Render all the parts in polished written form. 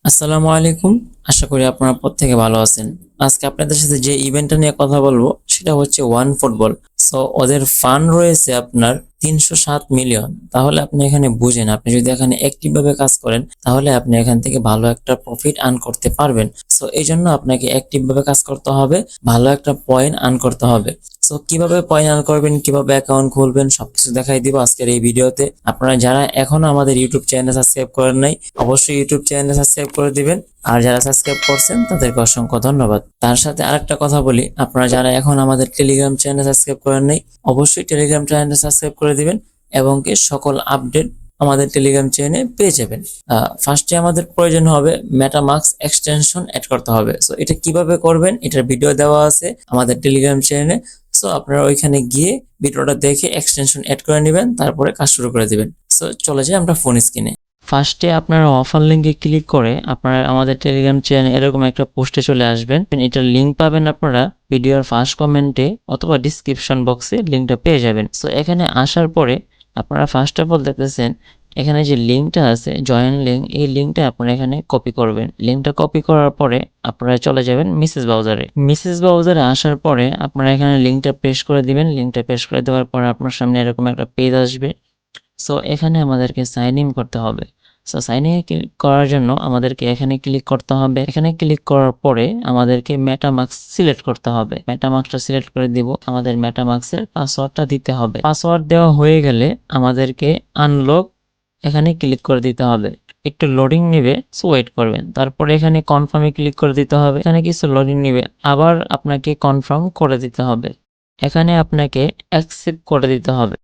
আসসালামু আলাইকুম। আশা করি আপনারা প্রত্যেকে ভালো আছেন। আজকে আপনাদের সাথে যে ইভেন্টটা নিয়ে কথা বলবো সেটা হচ্ছে ওয়ান ফুটবল। সো ওদের ফান্ড রয়েছে আপনার 307 মিলিয়ন। তাহলে আপনি এখানে বুঝেন, আপনি যদি এখানে অ্যাক্টিভ ভাবে কাজ করেন তাহলে আপনি এখান থেকে ভালো একটা প্রফিট আর্ন করতে পারবেন। সো এই জন্য আপনাকে অ্যাক্টিভ ভাবে কাজ করতে হবে, ভালো একটা পয়েন্ট আর্ন করতে হবে। সো কিভাবে পয়েন্ট আর্ন করবেন, কিভাবে অ্যাকাউন্ট খুলবেন সবকিছু দেখাই দিব আজকের এই ভিডিওতে। আপনারা যারা এখনো আমাদের ইউটিউব চ্যানেল সাবস্ক্রাইব করেন নাই অবশ্যই ইউটিউব চ্যানেল সাবস্ক্রাইব করে দিবেন। আর যারা সাবস্ক্রাইব করছেন তাদেরকে অসংখ্য ধন্যবাদ। তার সাথে আরেকটা কথা বলি, আপনারা যারা এখন আমাদের টেলিগ্রাম চ্যানেল সাবস্ক্রাইব করেন নাই অবশ্যই টেলিগ্রাম চ্যানেলটা সাবস্ক্রাইব করে দিবেন এবং কি সকল আপডেট আমাদের টেলিগ্রাম চ্যানেলে পেয়ে যাবেন। ফার্স্টে আমাদের প্রয়োজন হবে মেটামাস্ক এক্সটেনশন অ্যাড করতে হবে। সো এটা কিভাবে করবেন এটার ভিডিও দেওয়া আছে আমাদের টেলিগ্রাম চ্যানেলে। সো আপনারা ওইখানে গিয়ে ভিডিওটা দেখে এক্সটেনশন অ্যাড করে নেবেন, তারপরে কাজ শুরু করে দিবেন। সো চলে যাই আমরা ফোন স্ক্রিনে। ফার্স্টে আপনারা অফার লিঙ্কে ক্লিক করে আপনারা আমাদের টেলিগ্রাম চ্যানেল এরকম একটা পোস্টে চলে আসবেন। এটার লিঙ্ক পাবেন আপনারা ভিডিওর ফার্স্ট কমেন্টে অথবা ডিসক্রিপশন বক্সে লিঙ্কটা পেয়ে যাবেন। সো এখানে আসার পরে আপনারা ফার্স্ট অফ অল দেখতেছেন এখানে যে লিঙ্কটা আছে জয়েন লিঙ্ক, এই লিঙ্কটা আপনারা এখানে কপি করবেন। লিঙ্কটা কপি করার পরে আপনারা চলে যাবেন মিসেস ব্রাউজারে। মিসেস ব্রাউজারে আসার পরে আপনারা এখানে লিঙ্কটা পেস্ট করে দিবেন। লিঙ্কটা পেস্ট করে দেওয়ার পরে আপনার সামনে এরকম একটা পেজ আসবে। সো এখানে আমাদেরকে সাইন ইন করতে হবে। সো সাইন ইন করার জন্য আমাদেরকে এখানে ক্লিক করতে হবে। এখানে ক্লিক করার পরে আমাদেরকে মেটামাস্ক সিলেক্ট করতে হবে। মেটামাস্কটা সিলেক্ট করে দিব। আমাদের মেটামাস্কের পাসওয়ার্ডটা দিতে হবে। পাসওয়ার্ড দেওয়া হয়ে গেলে আমাদেরকে আনলক এখানে ক্লিক করে দিতে হবে। একটু লোডিং নেবে, সো ওয়েট করবেন। তারপরে এখানে কনফার্মে ক্লিক করে দিতে হবে। এখানে কিছু লোডিং নেবে, আবার আপনাকে কনফার্ম করে দিতে হবে। এখানে আপনাকে অ্যাকসেপ্ট করে দিতে হবে।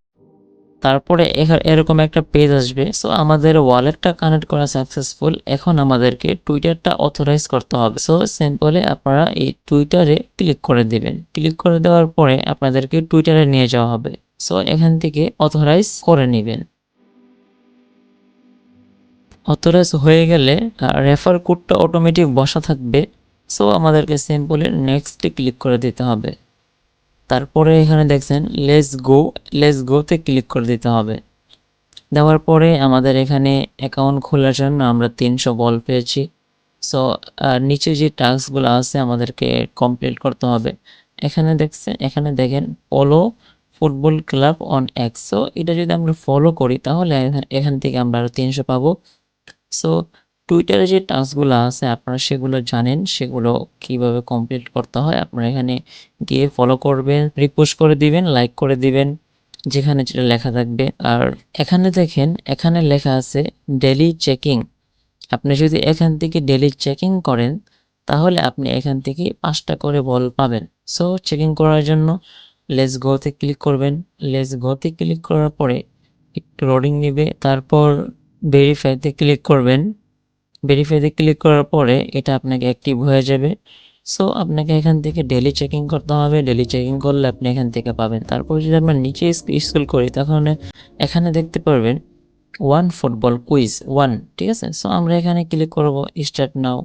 তারপরে এরকম একটা পেজ আসবে। সো আমাদের ওয়ালেটটা কানেক্ট করা সাকসেসফুল। এখন আমাদেরকে টুইটারটা অথরাইজ করতে হবে। সো সিম্পলি আপনারা এই টুইটারে ক্লিক করে দিবেন। ক্লিক করে দেওয়ার পরে আপনাদেরকে টুইটারে নিয়ে যাওয়া হবে। সো এখান থেকে অথরাইজ করে নেবেন। অথরাইজ হয়ে গেলে রেফার কোডটা অটোমেটিক বসা থাকবে। সো আমাদেরকে সিম্পলি নেক্সটে ক্লিক করে দিতে হবে। তারপরে এখানে দেখছেন লেটস গোতে ক্লিক করে দিতে হবে। দেওয়ার পরে আমাদের এখানে অ্যাকাউন্ট খোলার জন্য আমরা 300 বল পেয়েছি। সো নিচে যে টাস্কগুলো আছে আমাদেরকে কমপ্লিট করতে হবে। এখানে দেখেন follow football club on x. So এটা যদি আমরা ফলো করি তাহলে এখান থেকে আমরা আরো 300 পাবো। সো টুইটারে যে টাস্কগুলো আছে আপনারা সেগুলো জানেন, সেগুলো কিভাবে কমপ্লিট করতে হয়। আপনারা এখানে গিয়ে ফলো করবেন, রিপোস্ট করে দিবেন, লাইক করে দিবেন যেখানে যেটা লেখা থাকবে। আর এখানে দেখেন এখানে লেখা আছে ডেইলি চেকিং। আপনি যদি এখান থেকে ডেইলি চেকিং করেন তাহলে আপনি এখান থেকে 5টা করে বল পাবেন। সো চেকিং করার জন্য লেটস গোতে ক্লিক করবেন। লেটস গোতে ক্লিক করার পরে একটু লোডিং নেবে, তারপর ভেরিফাইতে ক্লিক করবেন। ভেরিফাইতে ক্লিক করার পরে এটা আপনাকে অ্যাক্টিভ হয়ে যাবে। সো আপনাকে এখান থেকে ডেইলি চেকিং করতে হবে। ডেইলি চেকিং করলে আপনি এখান থেকে পাবেন। তারপর যদি আমরা নিচে স্ক্রল করি তখন এখানে দেখতে পারবেন ওয়ান ফুটবল কুইজ ওয়ান, ঠিক আছে। সো আমরা এখানে ক্লিক করব স্টার্ট নাও।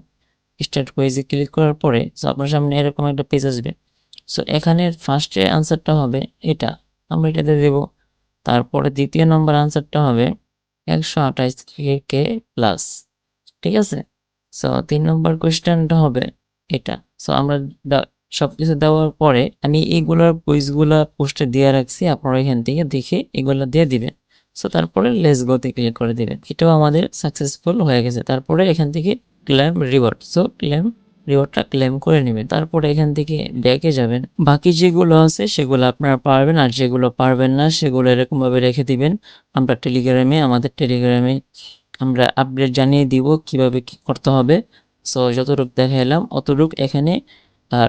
স্টার্ট কুইজে ক্লিক করার পরে সো আপনার সামনে এরকম একটা পেজ আসবে। সো এখানে ফার্স্টে আনসারটা হবে এটা, আমরা এটাতে দেব। তারপরে দ্বিতীয় নম্বর আনসারটা হবে 128 কে প্লাস, ঠিক আছে। সো 3 নম্বর কোয়েশ্চেনটা হবে এটা। সো আমরা সবকিছু দেওয়ার পরে আমি এইগুলার কুইজগুলা পোস্টে দিয়ে রাখছি, আপনারা এখান থেকে দেখে এগুলা দিয়ে দিবেন। সো তারপরে লেটস গোতে ক্লিক করে দিবেন। এটাও আমাদের সাকসেসফুল হয়ে গেছে। তারপরে এখান থেকে ক্লেম রিওয়ার্ড, সো রিওয়ার্ডটা ক্লেম করে নেবেন। তারপরে এখান থেকে ব্যাকে যাবেন। বাকি যেগুলো আছে সেগুলো আপনারা পারবেন, আর যেগুলো পারবেন না সেগুলো এরকম ভাবে রেখে দিবেন। আমাদের টেলিগ্রামে আমরা আপডেট জানিয়ে দিব কিভাবে কি করতে হবে। সো যতটুকু দেখাইলাম অতটুকু এখানে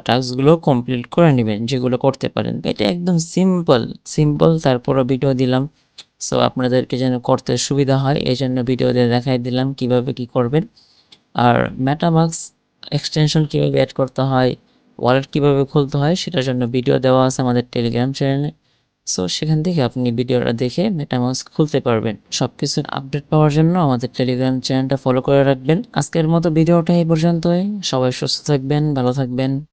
টাস্কগুলো কমপ্লিট করে নেবেন যেগুলো করতে পারেন। এটা একদম সিম্পল তারপরও ভিডিও দিলাম। সো আপনাদেরকে যেন করতে সুবিধা হয় এই জন্য ভিডিও দিয়ে দেখাই দিলাম কিভাবে কি করবেন। আর মেটামাস্ক এক্সটেনশন কিভাবে অ্যাড করতে হয়, ওয়ালেট কিভাবে খুলতে হয় সেটার জন্য ভিডিও দেওয়া আছে আমাদের টেলিগ্রাম চ্যানেলে। সো সেখান থেকে আপনি ভিডিওটা দেখে মেটামাস্ক খুলতে পারবেন। সবকিছুর আপডেট পাওয়ার জন্য আমাদের টেলিগ্রাম চ্যানেলটা ফলো করে রাখবেন। আজকের মতো ভিডিওটা এই পর্যন্তই। সবাই সুস্থ থাকবেন, ভালো থাকবেন।